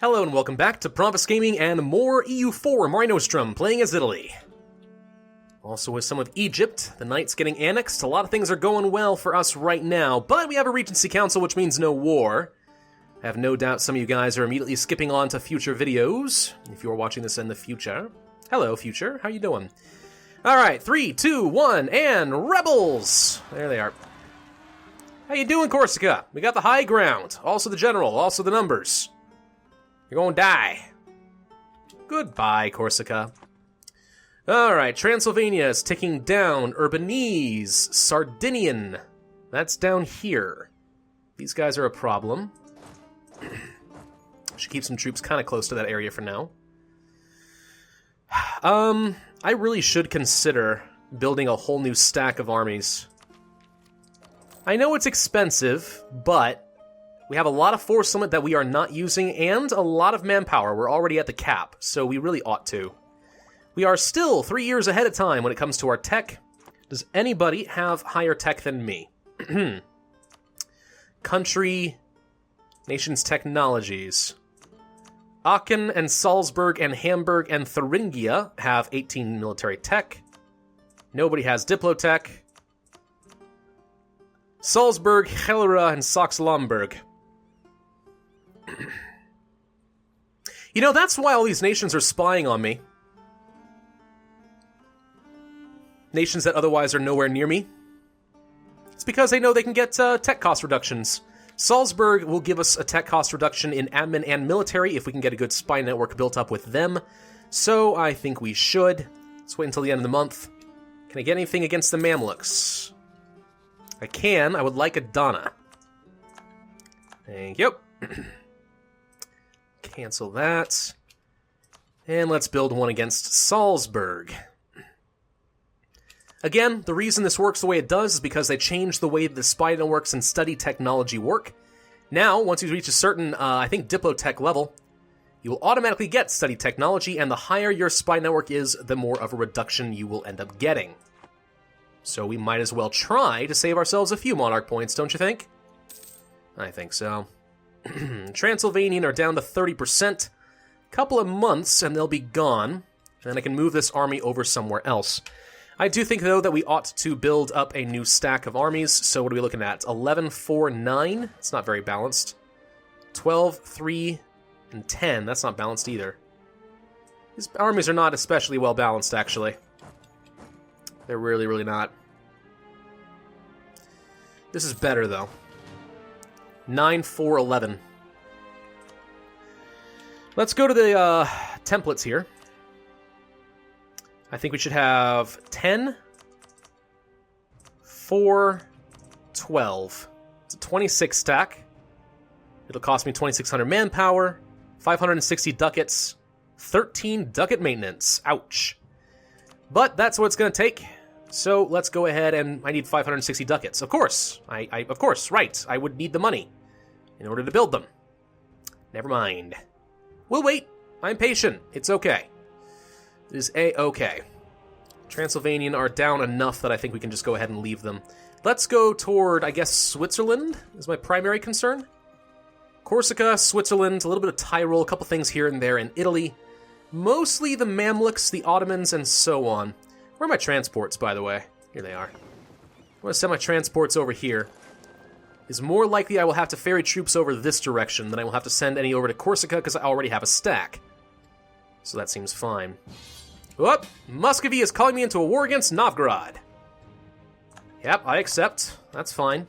Hello and welcome back to Pravus Gaming and more EU4 Mare Nostrum, playing as Italy. Also with some of Egypt, the Knights getting annexed, a lot of things are going well for us right now, but we have a Regency Council, which means no war. I have no doubt some of you guys are immediately skipping on to future videos, if you're watching this in the future. Hello, future, how you doing? Alright, 3, 2, 1, and Rebels! There they are. How you doing, Corsica? We got the high ground, also the general, also the numbers. You're gonna die. Goodbye, Corsica. Alright, Transylvania is ticking down. Urbanese, Sardinian. That's down here. These guys are a problem. Should keep some troops kind of close to that area for now. I really should consider building a whole new stack of armies. I know it's expensive, but we have a lot of force limit that we are not using, and a lot of manpower. We're already at the cap, so we really ought to. We are still 3 years ahead of time when it comes to our tech. Does anybody have higher tech than me? Country, nations, technologies. Aachen and Salzburg and Hamburg and Thuringia have 18 military tech. Nobody has Diplotech. Salzburg, Helera, and Saxe-Lauenburg. You know, that's why all these nations are spying on me. Nations that otherwise are nowhere near me. It's because they know they can get tech cost reductions. Salzburg will give us a tech cost reduction in admin and military if we can get a good spy network built up with them. So I think we should. Let's wait until the end of the month. Can I get anything against the Mamluks? I can. I would like a Donna. Thank you. Cancel that. And let's build one against Salzburg. Again, the reason this works the way it does is because they changed the way the spy networks and study technology work. Now, once you reach a certain, I think, Diplotech level, you will automatically get study technology, and the higher your spy network is, the more of a reduction you will end up getting. So we might as well try to save ourselves a few Monarch points, don't you think? I think so. Transylvanian are down to 30%. Couple of months and they'll be gone. And then I can move this army over somewhere else. I do think, though, that we ought to build up a new stack of armies. So what are we looking at? 11, 4, 9? It's not very balanced. 12, 3, and 10. That's not balanced either. These armies are not especially well balanced, actually. They're really, really not. This is better, though. 9, 4, 11. Let's go to the templates here. I think we should have 10, 4, 12. It's a 26 stack. It'll cost me 2,600 manpower, 560 ducats, 13 ducat maintenance. Ouch. But that's what it's going to take. So let's go ahead and I need 560 ducats. Of course. Of course, right. I would need the money in order to build them. Never mind. We'll wait. I'm patient. It's okay. It is A-okay. Transylvanian are down enough that I think we can just go ahead and leave them. Let's go toward, I guess, Switzerland is my primary concern. Corsica, Switzerland, a little bit of Tyrol, a couple things here and there in Italy. Mostly the Mamluks, the Ottomans, and so on. Where are my transports, by the way? Here they are. I'm going to send my transports over here. It's more likely I will have to ferry troops over this direction than I will have to send any over to Corsica because I already have a stack. So that seems fine. Whoop! Muscovy is calling me into a war against Novgorod. Yep, I accept. That's fine.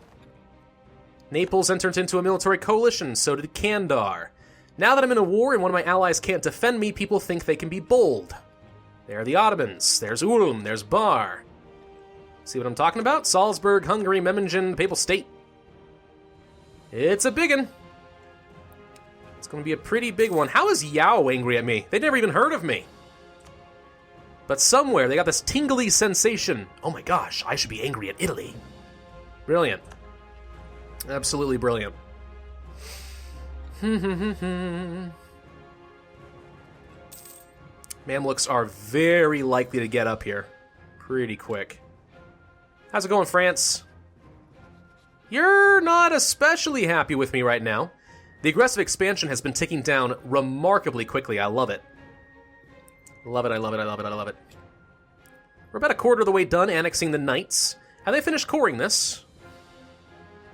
Naples entered into a military coalition, so did Kandar. Now that I'm in a war and one of my allies can't defend me, people think they can be bold. There are the Ottomans. There's Urum. There's Bar. See what I'm talking about? Salzburg, Hungary, Memmingen, the Papal State. It's a big one. It's going to be a pretty big one. How is Yao angry at me? They'd never even heard of me. But somewhere they got this tingly sensation. Oh my gosh, I should be angry at Italy. Brilliant. Absolutely brilliant. Mamluks are very likely to get up here pretty quick. How's it going, France? You're not especially happy with me right now. The aggressive expansion has been ticking down remarkably quickly. I love it. Love it, I love it, I love it, I love it. We're about a quarter of the way done annexing the Knights. Have they finished coring this?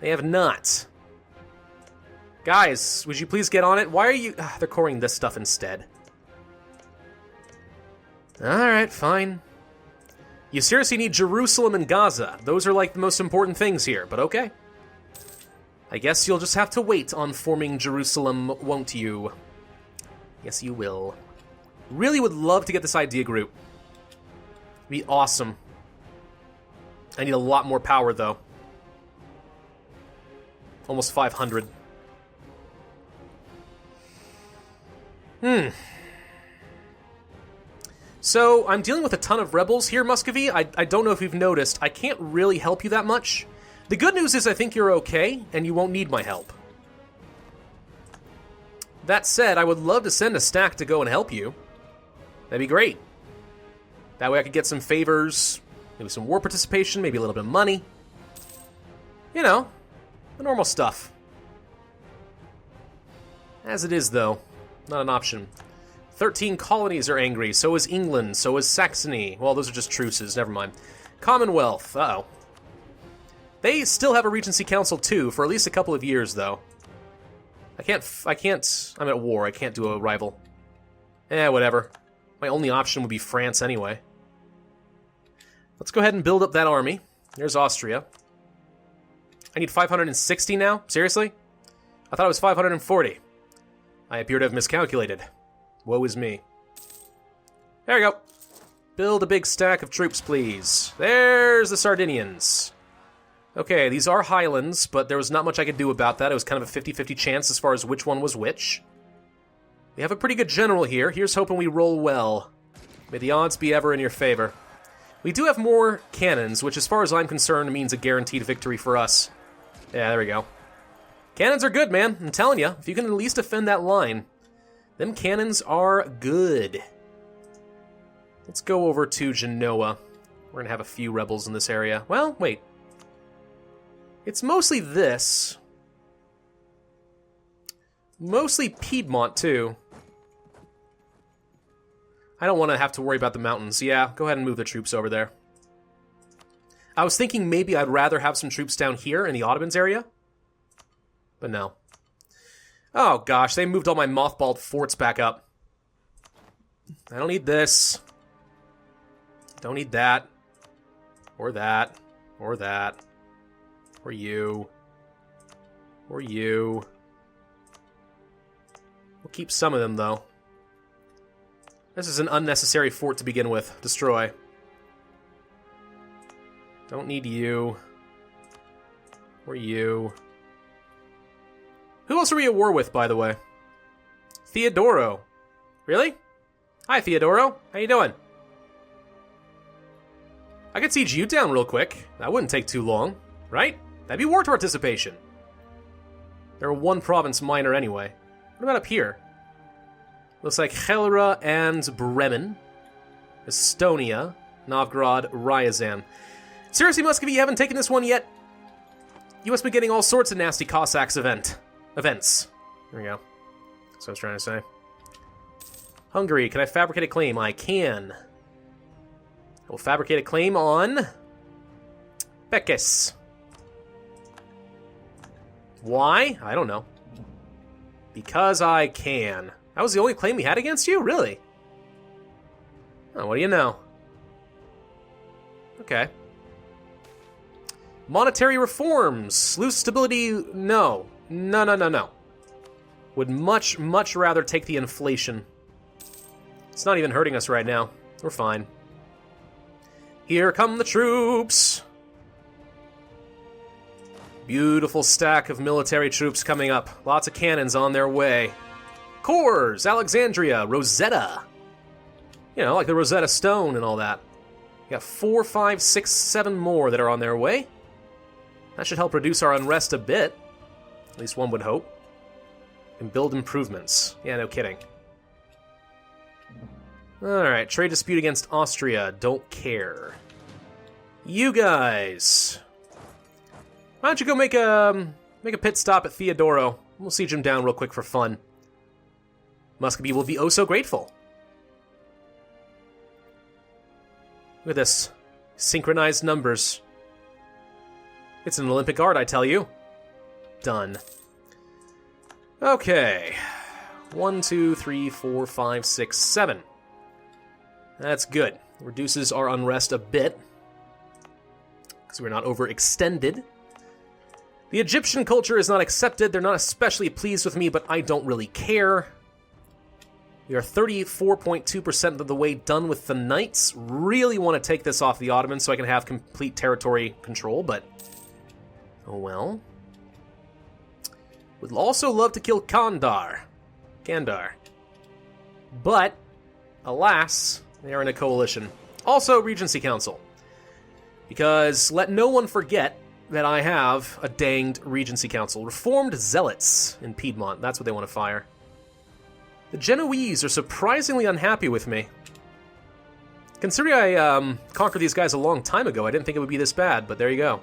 They have not. Guys, would you please get on it? Why are you... they're coring this stuff instead. Alright, fine. You seriously need Jerusalem and Gaza. Those are like the most important things here, but okay. I guess you'll just have to wait on forming Jerusalem, won't you? Yes, you will. Really would love to get this idea group. Be awesome. I need a lot more power, though. Almost 500. So, I'm dealing with a ton of rebels here, Muscovy. I don't know if you've noticed. I can't really help you that much. The good news is I think you're okay, and you won't need my help. That said, I would love to send a stack to go and help you. That'd be great. That way I could get some favors, maybe some war participation, maybe a little bit of money. You know, the normal stuff. As it is, though, not an option. 13 colonies are angry, so is England, so is Saxony. Well, those are just truces, never mind. Commonwealth, uh-oh. They still have a Regency Council, too, for at least a couple of years, though. I'm at war, I can't do a rival. Whatever. My only option would be France, anyway. Let's go ahead and build up that army. There's Austria. I need 560 now? Seriously? I thought it was 540. I appear to have miscalculated. Woe is me. There we go. Build a big stack of troops, please. There's the Sardinians. Okay, these are Highlands, but there was not much I could do about that. It was kind of a 50-50 chance as far as which one was which. We have a pretty good general here. Here's hoping we roll well. May the odds be ever in your favor. We do have more cannons, which as far as I'm concerned means a guaranteed victory for us. Yeah, there we go. Cannons are good, man. I'm telling you, if you can at least defend that line, them cannons are good. Let's go over to Genoa. We're going to have a few rebels in this area. Well, wait. It's mostly this. Mostly Piedmont, too. I don't want to have to worry about the mountains. Yeah, go ahead and move the troops over there. I was thinking maybe I'd rather have some troops down here in the Ottomans area. But no. Oh gosh, they moved all my mothballed forts back up. I don't need this. Don't need that. Or that. Or that. Or you. Or you. We'll keep some of them, though. This is an unnecessary fort to begin with. Destroy. Don't need you. Or you. Who else are we at war with, by the way? Theodoro. Really? Hi, Theodoro. How you doing? I could siege you down real quick. That wouldn't take too long, right? That'd be war participation. They're a one-province minor anyway. What about up here? Looks like Helra and Bremen. Estonia. Novgorod. Ryazan. Seriously, Muscovy, you haven't taken this one yet? You must be getting all sorts of nasty Cossacks events. There we go. That's what I was trying to say. Hungary, can I fabricate a claim? I can. I will fabricate a claim on... Pekes. Why? I don't know. Because I can. That was the only claim we had against you? Really? Oh, what do you know? Okay. Monetary reforms. Lose stability? No. No. Would much, much rather take the inflation. It's not even hurting us right now. We're fine. Here come the troops. Beautiful stack of military troops coming up. Lots of cannons on their way. Cores, Alexandria, Rosetta. You know, like the Rosetta Stone and all that. We got 4, 5, 6, 7 more that are on their way. That should help reduce our unrest a bit. At least one would hope. And build improvements. Yeah, no kidding. Alright, trade dispute against Austria. Don't care. You guys. Why don't you go make a pit stop at Theodoro? We'll siege him down real quick for fun. Muscovy will be oh so grateful. Look at this. Synchronized numbers. It's an Olympic art, I tell you. Done. Okay. 1, 2, 3, 4, 5, 6, 7. That's good. Reduces our unrest a bit, because we're not overextended. The Egyptian culture is not accepted. They're not especially pleased with me, but I don't really care. We are 34.2% of the way done with the Knights. Really want to take this off the Ottomans so I can have complete territory control, but oh well. Would also love to kill Kandar. But, alas, they are in a coalition. Also, Regency Council. Because let no one forget that I have a danged Regency Council. Reformed Zealots in Piedmont. That's what they want to fire. The Genoese are surprisingly unhappy with me. Considering I conquered these guys a long time ago, I didn't think it would be this bad, but there you go.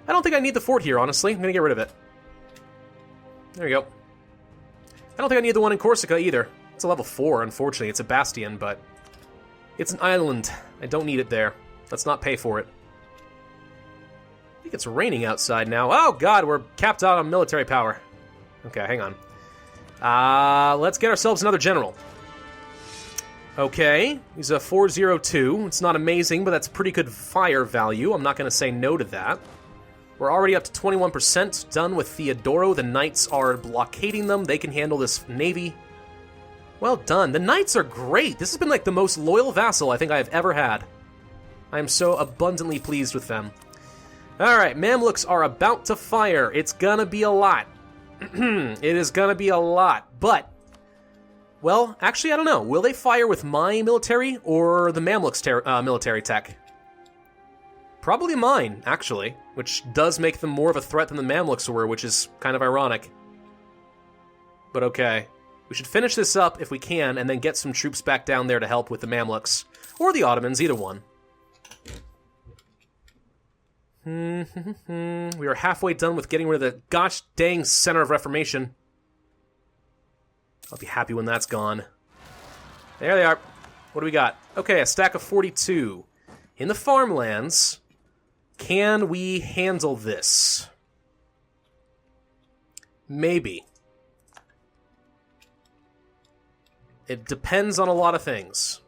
I don't think I need the fort here, honestly. I'm going to get rid of it. There you go. I don't think I need the one in Corsica either. It's a level 4, unfortunately. It's a bastion, but it's an island. I don't need it there. Let's not pay for it. I think it's raining outside now. Oh, God, we're capped out on military power. Okay, hang on. Let's get ourselves another general. Okay, he's a 402. It's not amazing, but that's pretty good fire value. I'm not going to say no to that. We're already up to 21% done with Theodoro. The Knights are blockading them. They can handle this navy. Well done. The Knights are great. This has been like the most loyal vassal I think I have ever had. I am so abundantly pleased with them. Alright, Mamluks are about to fire. It's gonna be a lot. It is gonna be a lot, but... Well, actually, I don't know. Will they fire with my military or the Mamluks' military tech? Probably mine, actually, which does make them more of a threat than the Mamluks were, which is kind of ironic. But okay. We should finish this up if we can, and then get some troops back down there to help with the Mamluks. Or the Ottomans, either one. We are halfway done with getting rid of the gosh dang Center of Reformation. I'll be happy when that's gone. There they are. What do we got? Okay, a stack of 42. In the farmlands, can we handle this? Maybe. It depends on a lot of things.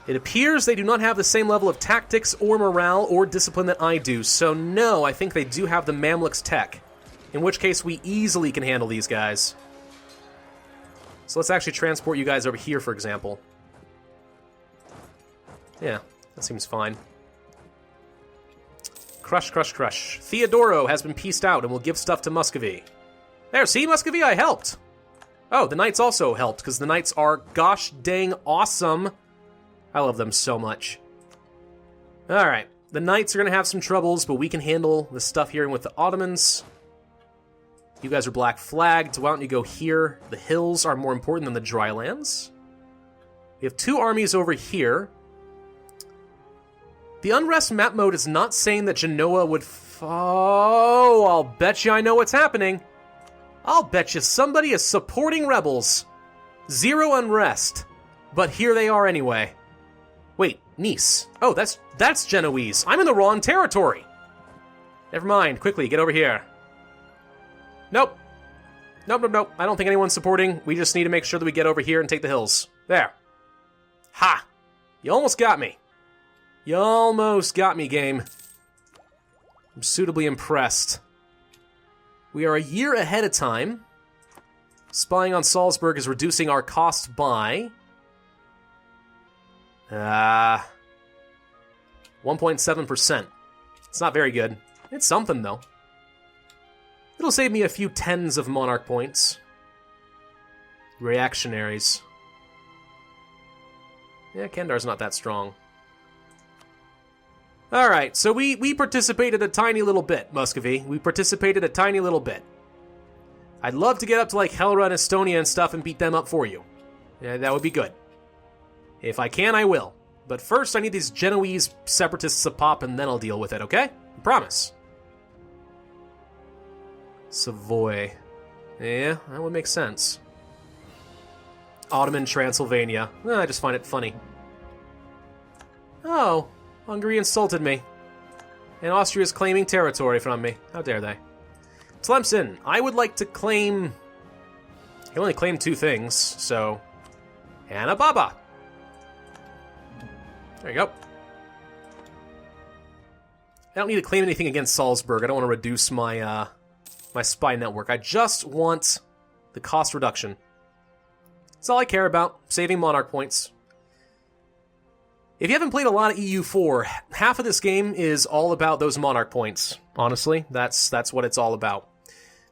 It appears they do not have the same level of tactics or morale or discipline that I do, so no, I think they do have the Mamluks tech, in which case we easily can handle these guys. So let's actually transport you guys over here, for example. Yeah, that seems fine. Crush, crush, crush. Theodoro has been pieced out and will give stuff to Muscovy. There, see, Muscovy, I helped. Oh, the Knights also helped, because the Knights are gosh dang awesome. I love them so much. Alright, the Knights are going to have some troubles, but we can handle the stuff here with the Ottomans. You guys are black flagged, why don't you go here? The hills are more important than the dry lands. We have two armies over here. The Unrest map mode is not saying that Genoa would... Oh, I'll bet you I know what's happening. I'll bet you somebody is supporting rebels. Zero unrest. But here they are anyway. Wait, Nice. Oh, that's Genoese. I'm in the wrong territory. Never mind. Quickly, get over here. Nope. Nope, nope, nope. I don't think anyone's supporting. We just need to make sure that we get over here and take the hills. There. Ha! You almost got me. You almost got me, game. I'm suitably impressed. We are a year ahead of time. Spying on Salzburg is reducing our cost by... 1.7%. It's not very good. It's something, though. It'll save me a few tens of Monarch points. Reactionaries. Yeah, Kendar's not that strong. Alright, so we participated a tiny little bit, Muscovy. We participated a tiny little bit. I'd love to get up to, like, Helra and Estonia and stuff and beat them up for you. Yeah, that would be good. If I can, I will. But first, I need these Genoese separatists to pop, and then I'll deal with it, okay? I promise. Savoy. Yeah, that would make sense. Ottoman Transylvania. I just find it funny. Oh, Hungary insulted me. And Austria's claiming territory from me. How dare they? Tlemcen, I would like to claim... I can only claim 2 things, so... Hanna Baba. There you go. I don't need to claim anything against Salzburg. I don't want to reduce my, my spy network. I just want the cost reduction. That's all I care about. Saving Monarch points. If you haven't played a lot of EU4, half of this game is all about those Monarch points. Honestly, that's what it's all about.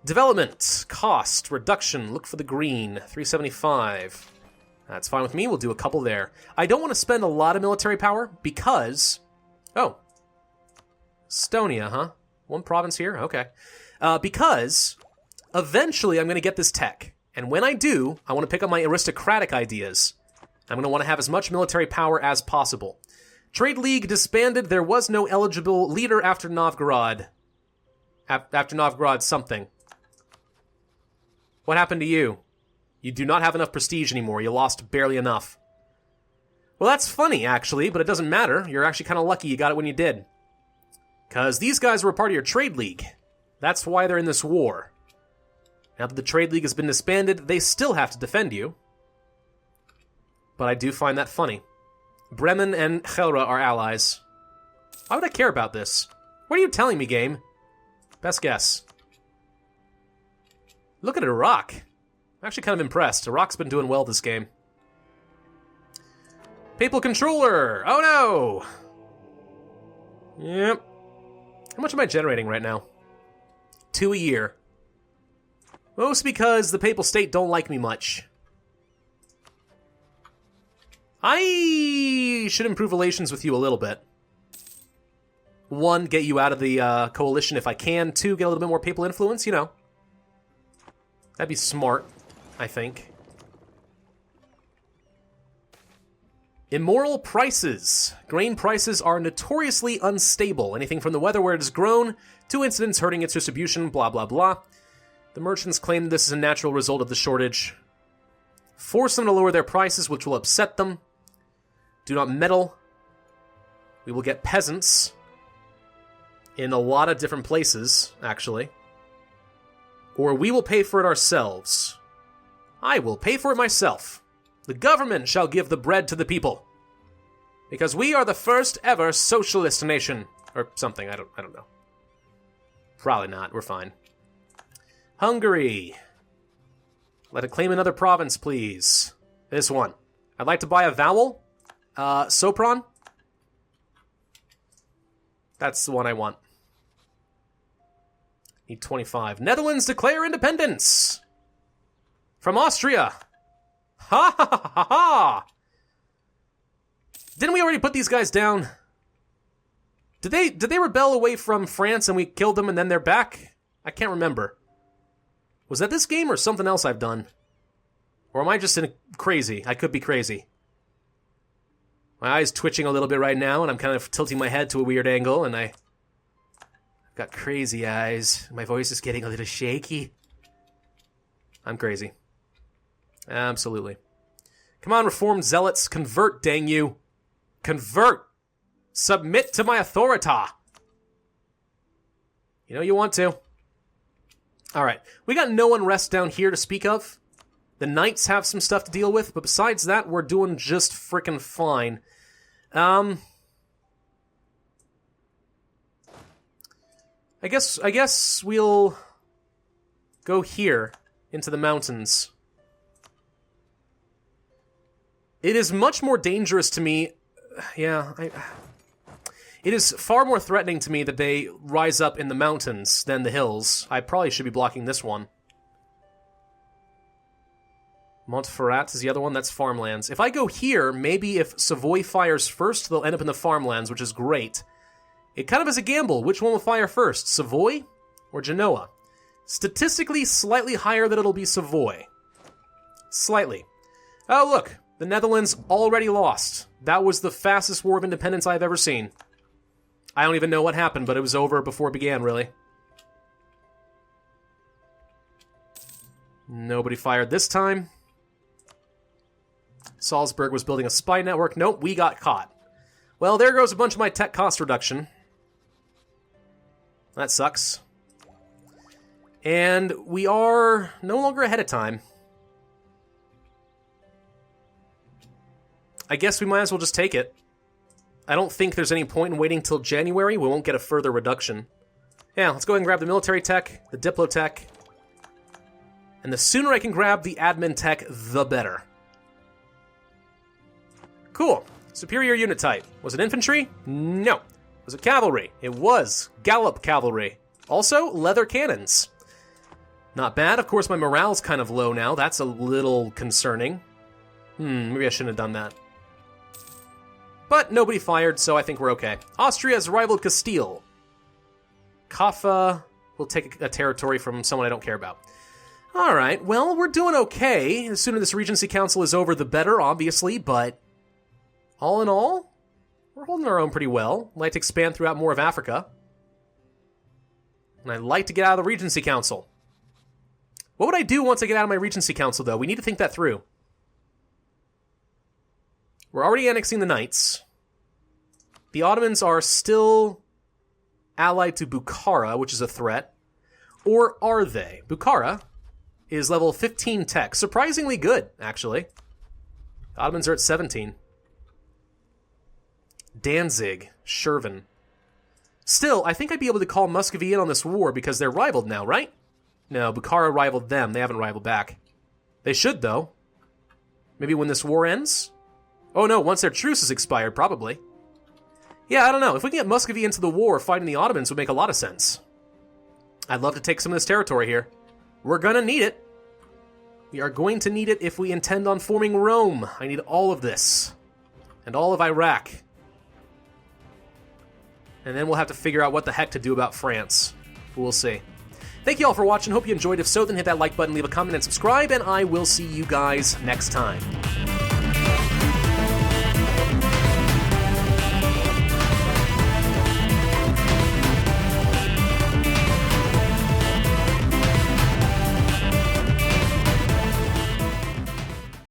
Development, cost, reduction, look for the green, 375. That's fine with me, we'll do a couple there. I don't want to spend a lot of military power because... Oh. Estonia, huh? 1 province here? Okay. Because eventually I'm going to get this tech. And when I do, I want to pick up my aristocratic ideas. I'm going to want to have as much military power as possible. Trade League disbanded. There was no eligible leader after Novgorod. After Novgorod something. What happened to you? You do not have enough prestige anymore. You lost barely enough. Well, that's funny, actually, but it doesn't matter. You're actually kind of lucky you got it when you did. Because these guys were a part of your Trade League. That's why they're in this war. Now that the Trade League has been disbanded, they still have to defend you. But I do find that funny. Bremen and Gelre are allies. Why would I care about this? What are you telling me, game? Best guess. Look at Iraq. I'm actually kind of impressed. Iraq's been doing well this game. Papal Controller! Oh no! Yep. How much am I generating right now? 2 a year. Mostly because the Papal State don't like me much. I should improve relations with you a little bit. 1, get you out of the coalition if I can. 2, get a little bit more papal influence, you know. That'd be smart, I think. Immoral prices. Grain prices are notoriously unstable. Anything from the weather where it is grown to incidents hurting its distribution, blah, blah, blah. The merchants claim this is a natural result of the shortage. Force them to lower their prices, which will upset them. Do not meddle. We will get peasants in a lot of different places, actually. Or we will pay for it ourselves. I will pay for it myself. The government shall give the bread to the people. Because we are the first ever socialist nation. Or something, I don't know. Probably not, we're fine. Hungary. Let it claim another province, please. This one. I'd like to buy a vowel. Sopron. That's the one I want. Need 25. Netherlands declare independence! From Austria! Ha ha ha ha ha! Didn't we already put these guys down? Did they rebel away from France and we killed them and then they're back? I can't remember. Was that this game or something else I've done? Or am I just crazy? I could be crazy. My eye's twitching a little bit right now, and I'm kind of tilting my head to a weird angle, and I've got crazy eyes. My voice is getting a little shaky. I'm crazy. Absolutely. Come on, reformed zealots. Convert, dang you. Convert! Submit to my authority! You know you want to. Alright, we got no unrest down here to speak of. The Knights have some stuff to deal with, but besides that, we're doing just frickin' fine. I guess we'll go here into the mountains. It is much more dangerous to me. Yeah, it is far more threatening to me that they rise up in the mountains than the hills. I probably should be blocking this one. Montferrat is the other one. That's farmlands. If I go here, maybe if Savoy fires first, they'll end up in the farmlands, which is great. It kind of is a gamble. Which one will fire first, Savoy or Genoa? Statistically, slightly higher that it'll be Savoy. Slightly. Oh, look. The Netherlands already lost. That was the fastest war of independence I've ever seen. I don't even know what happened, but it was over before it began, really. Nobody fired this time. Salzburg was building a spy network. Nope, we got caught. Well, there goes a bunch of my tech cost reduction. That sucks. And we are no longer ahead of time. I guess we might as well just take it. I don't think there's any point in waiting till January. We won't get a further reduction. Yeah, let's go ahead and grab the military tech, the diplo tech. And the sooner I can grab the admin tech, the better. Cool. Superior unit type. Was it infantry? No. Was it cavalry? It was. Gallop cavalry. Also, leather cannons. Not bad. Of course, my morale's kind of low now. That's a little concerning. Maybe I shouldn't have done that. But nobody fired, so I think we're okay. Austria has rivaled Castile. Kaffa will take a territory from someone I don't care about. Alright, well, we're doing okay. The sooner this Regency Council is over, the better, obviously, but all in all, we're holding our own pretty well. I'd like to expand throughout more of Africa. And I'd like to get out of the Regency Council. What would I do once I get out of my Regency Council, though? We need to think that through. We're already annexing the Knights. The Ottomans are still allied to Bukhara, which is a threat. Or are they? Bukhara is level 15 tech. Surprisingly good, actually. The Ottomans are at 17. Danzig, Shervan. Still, I think I'd be able to call Muscovy in on this war because they're rivaled now, right? No, Bukhara rivaled them. They haven't rivaled back. They should, though. Maybe when this war ends? Oh no, once their truce is expired, probably. Yeah, I don't know. If we can get Muscovy into the war, fighting the Ottomans would make a lot of sense. I'd love to take some of this territory here. We're gonna need it. We are going to need it if we intend on forming Rome. I need all of this. And all of Iraq. And then we'll have to figure out what the heck to do about France. We'll see. Thank you all for watching. Hope you enjoyed. If so, then hit that like button, leave a comment, and subscribe, and I will see you guys next time.